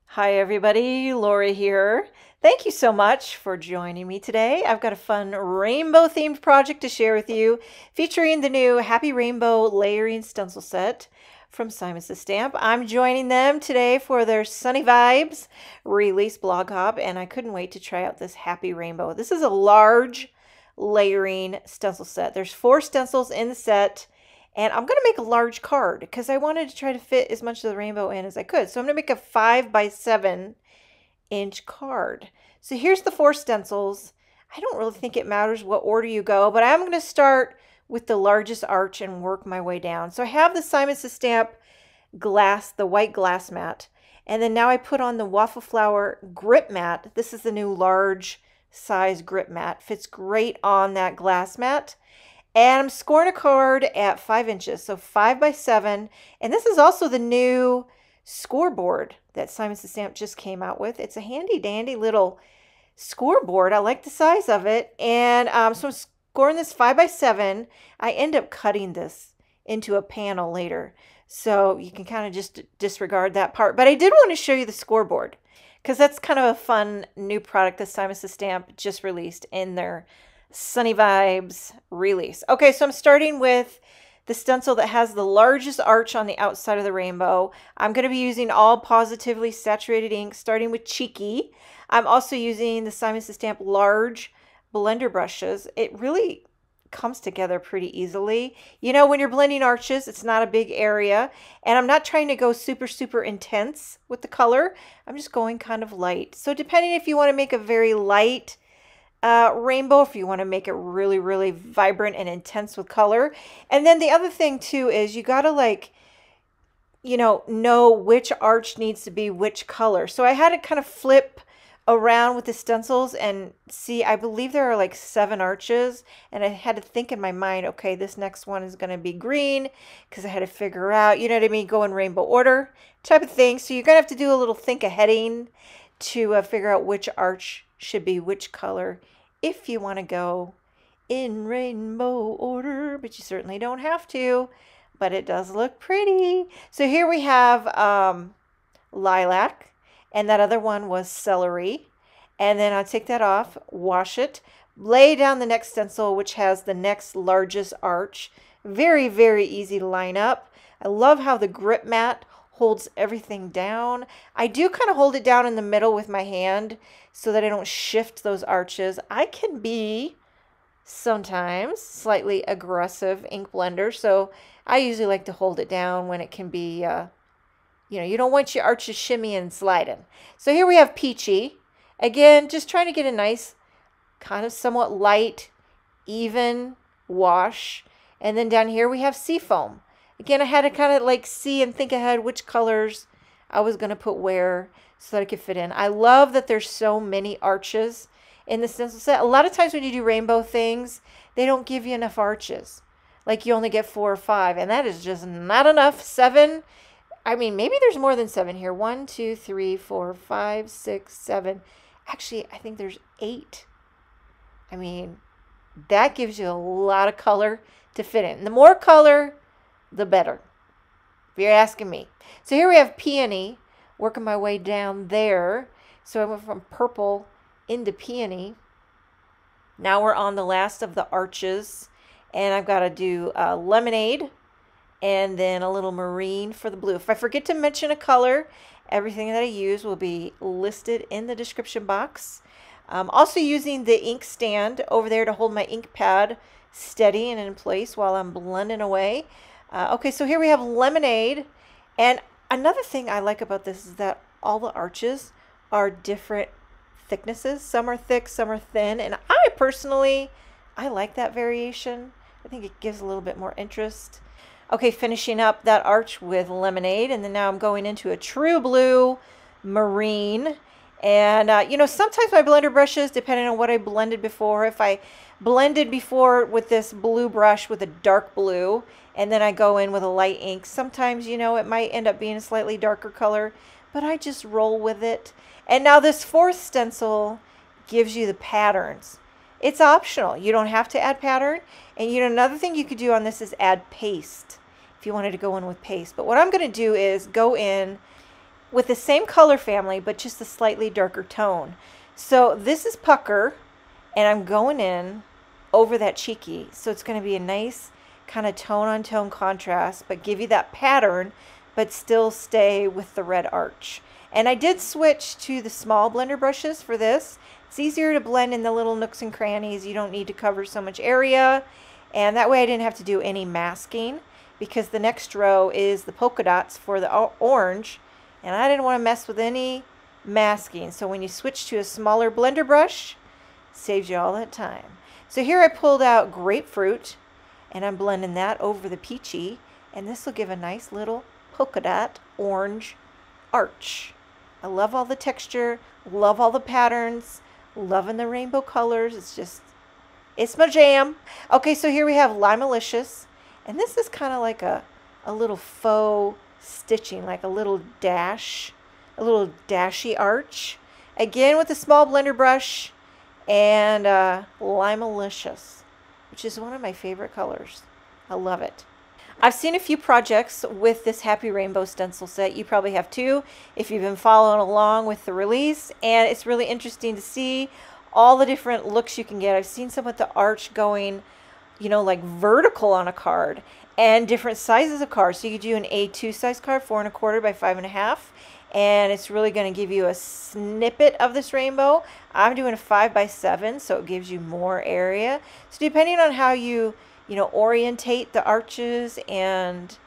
Hi, everybody. Lori here. Thank you so much for joining me today. I've got a fun rainbow themed project to share with you featuring the new Happy Rainbow Layering Stencil Set from Simon Says Stamp. I'm joining them today for their Sunny Vibes release blog hop, and I couldn't wait to try out this Happy Rainbow. This is a large layering stencil set. There's 4 stencils in the set. And I'm going to make a large card because I wanted to try to fit as much of the rainbow in as I could. So I'm going to make a 5 by 7 inch card. So here's the 4 stencils. I don't really think it matters what order you go, but I'm going to start with the largest arch and work my way down. So I have the Simon Says Stamp glass, the white glass mat. And then now I put on the Waffle Flower grip mat. This is the new large size grip mat. Fits great on that glass mat. And I'm scoring a card at 5 inches, so 5 by 7. And this is also the new scoreboard that Simon Says Stamp just came out with. It's a handy dandy little scoreboard. I like the size of it. And so I'm scoring this 5 by 7. I end up cutting this into a panel later. So you can kind of just disregard that part. But I did want to show you the scoreboard because that's kind of a fun new product that Simon Says Stamp just released in their Sunny Vibes release. Okay, so I'm starting with the stencil that has the largest arch on the outside of the rainbow. I'm going to be using all positively saturated ink, starting with Cheeky. I'm also using the Simon Says Stamp large blender brushes. It really comes together pretty easily. You know, when you're blending arches, it's not a big area, and I'm not trying to go super intense with the color. I'm just going kind of light. So depending if you want to make a very light rainbow, if you want to make it really vibrant and intense with color. And then the other thing too is you got to know which arch needs to be which color. So I had to kind of flip around with the stencils and see, I believe there are like 7 arches, and I had to think in my mind, okay, this next one is going to be green, because I had to figure out, you know what I mean, go in rainbow order type of thing. So you're going to have to do a little think aheading to figure out which arch should be which color if you want to go in rainbow order, but you certainly don't have to, but it does look pretty. So here we have lilac, and that other one was celery. And then I'll take that off, wash it, lay down the next stencil, which has the next largest arch. Very easy to line up. I love how the grip mat holds everything down. I do kind of hold it down in the middle with my hand so that I don't shift those arches. I can be sometimes slightly aggressive ink blender, so I usually like to hold it down when it can be, you don't want your arches shimmy and sliding. So here we have Peachy. Again, just trying to get a nice, kind of somewhat light, even wash. And then down here we have Seafoam. Again, I had to kind of like see and think ahead which colors I was going to put where so that it could fit in. I love that there's so many arches in the stencil set. A lot of times when you do rainbow things, they don't give you enough arches. Like you only get 4 or 5, and that is just not enough. 7, I mean, maybe there's more than 7 here. 1, 2, 3, 4, 5, 6, 7. Actually, I think there's 8. I mean, that gives you a lot of color to fit in. The more color, the better, if you're asking me. So here we have Peony, working my way down there. So I went from purple into peony. Now we're on the last of the arches, and I've got to do lemonade and then a little marine for the blue. If I forget to mention a color, everything that I use will be listed in the description box. I'm also using the ink stand over there to hold my ink pad steady and in place while I'm blending away. Okay, so here we have lemonade. And another thing I like about this is that all the arches are different thicknesses. Some are thick, some are thin. And I personally, I like that variation. I think it gives a little bit more interest. Okay, finishing up that arch with lemonade. And then now I'm going into a true blue marine. And, sometimes my blender brushes, depending on what I blended before, if I blended before with this blue brush with a dark blue, and then I go in with a light ink, sometimes, it might end up being a slightly darker color, but I just roll with it. And now this 4th stencil gives you the patterns. It's optional. You don't have to add pattern. And, another thing you could do on this is add paste if you wanted to go in with paste. But what I'm going to do is go in with the same color family, but just a slightly darker tone. So this is Pucker, and I'm going in over that cheeky. So it's going to be a nice kind of tone on tone contrast, but give you that pattern, but still stay with the red arch. And I did switch to the small blender brushes for this. It's easier to blend in the little nooks and crannies. You don't need to cover so much area. And that way I didn't have to do any masking, because the next row is the polka dots for the orange. And I didn't want to mess with any masking. So when you switch to a smaller blender brush, it saves you all that time. So here I pulled out grapefruit, and I'm blending that over the peachy. And this will give a nice little polka dot orange arch. I love all the texture, love all the patterns, loving the rainbow colors. It's my jam. Okay, so here we have Limalicious, and this is kind of like a little faux stitching, like a little dash, a little dashy arch. Again with a small blender brush, and Limalicious, which is one of my favorite colors. I love it. I've seen a few projects with this Happy Rainbow stencil set. You probably have too if you've been following along with the release, and it's really interesting to see all the different looks you can get. I've seen some with the arch going, you know, like vertical on a card, and different sizes of cards. So you could do an A2 size card, 4 1/4 by 5 1/2, and it's really going to give you a snippet of this rainbow. I'm doing a 5 by 7, so it gives you more area. So depending on how you orientate the arches and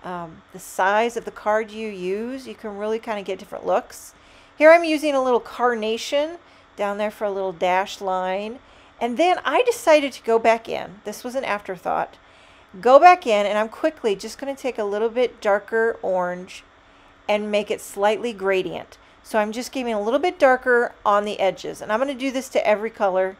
the size of the card you use, you can really kind of get different looks. Here I'm using a little carnation down there for a little dash line. And then I decided to go back in. This was an afterthought. Go back in, and I'm quickly just going to take a little bit darker orange and make it slightly gradient. So I'm just giving a little bit darker on the edges. And I'm going to do this to every color.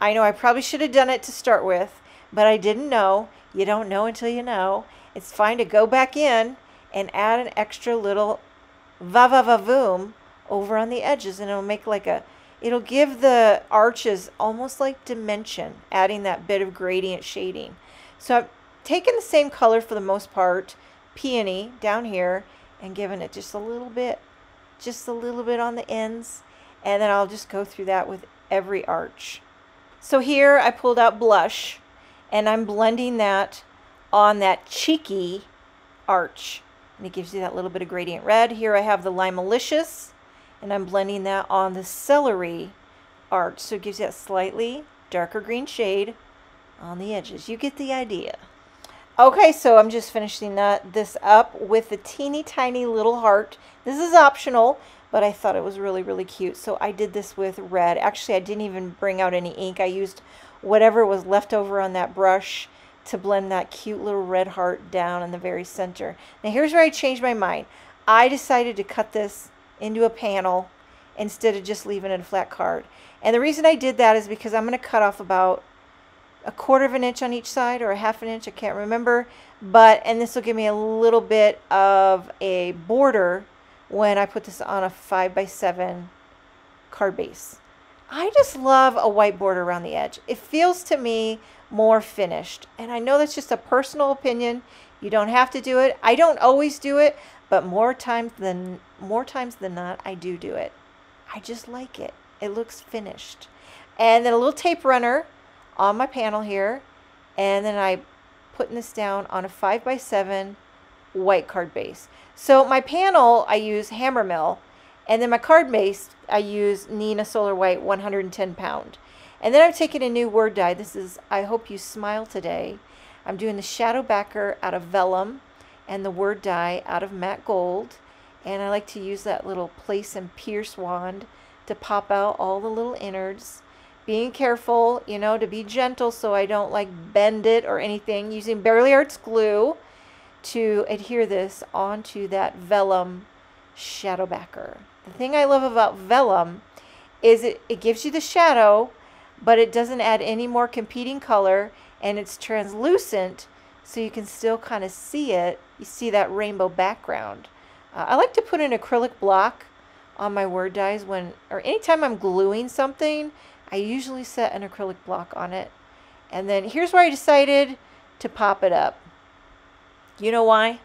I know I probably should have done it to start with, but I didn't know. You don't know until you know. It's fine to go back in and add an extra little va-va-va-voom over on the edges, and it'll give the arches almost like dimension, adding that bit of gradient shading. So I've taken the same color for the most part, peony, down here, and given it just a little bit on the ends, and then I'll just go through that with every arch. So here I pulled out blush, and I'm blending that on that cheeky arch, and it gives you that little bit of gradient red. Here I have the Limalicious, and I'm blending that on the celery arch, so it gives you that slightly darker green shade on the edges. You get the idea. Okay, so I'm just finishing this up with the teeny tiny little heart. This is optional, but I thought it was really, really cute, so I did this with red. Actually, I didn't even bring out any ink. I used whatever was left over on that brush to blend that cute little red heart down in the very center. Now here's where I changed my mind. I decided to cut this into a panel instead of just leaving it a flat card. And the reason I did that is because I'm going to cut off about 1/4 of an inch on each side, or a 1/2 an inch, I can't remember. And this will give me a little bit of a border when I put this on a 5 by 7 card base. I just love a white border around the edge. It feels to me more finished. And I know that's just a personal opinion. You don't have to do it. I don't always do it, but more times than not, I do it. I just like it. It looks finished. And then a little tape runner on my panel here. And then I'm putting this down on a 5 by 7 white card base. So my panel, I use Hammermill. And then my card base, I use Neenah Solar White 110 pound. And then I'm taking a new word die. This is I Hope You Smile Today. I'm doing the shadow backer out of vellum and the word die out of matte gold. And I like to use that little place and pierce wand to pop out all the little innards. Being careful, to be gentle so I don't bend it or anything. Using Bearly Arts glue to adhere this onto that vellum shadow backer. The thing I love about vellum is it gives you the shadow, but it doesn't add any more competing color, and it's translucent, so you can still kind of see it. You see that rainbow background. I like to put an acrylic block on my word dies or anytime I'm gluing something. I usually set an acrylic block on it. And then here's where I decided to pop it up. You know why?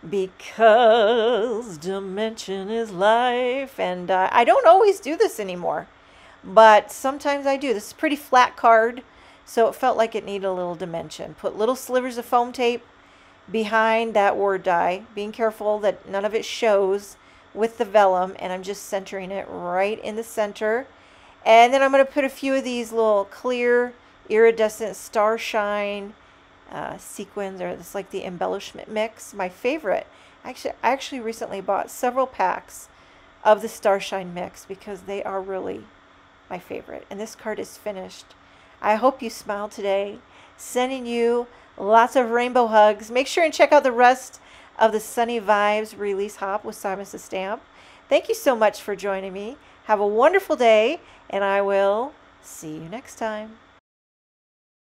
because dimension is life. And I don't always do this anymore, but sometimes I do. This is a pretty flat card, so it felt like it needed a little dimension. Put little slivers of foam tape behind that word die, being careful that none of it shows with the vellum, and I'm just centering it right in the center. And then I'm going to put a few of these little clear iridescent starshine sequins, or it's like the embellishment mix, my favorite. I actually recently bought several packs of the starshine mix because they are really my favorite. And this card is finished. I hope you smiled today. Sending you lots of rainbow hugs. Make sure and check out the rest of the Sunny Vibes release hop with Simon Says Stamp. Thank you so much for joining me. Have a wonderful day, and I will see you next time.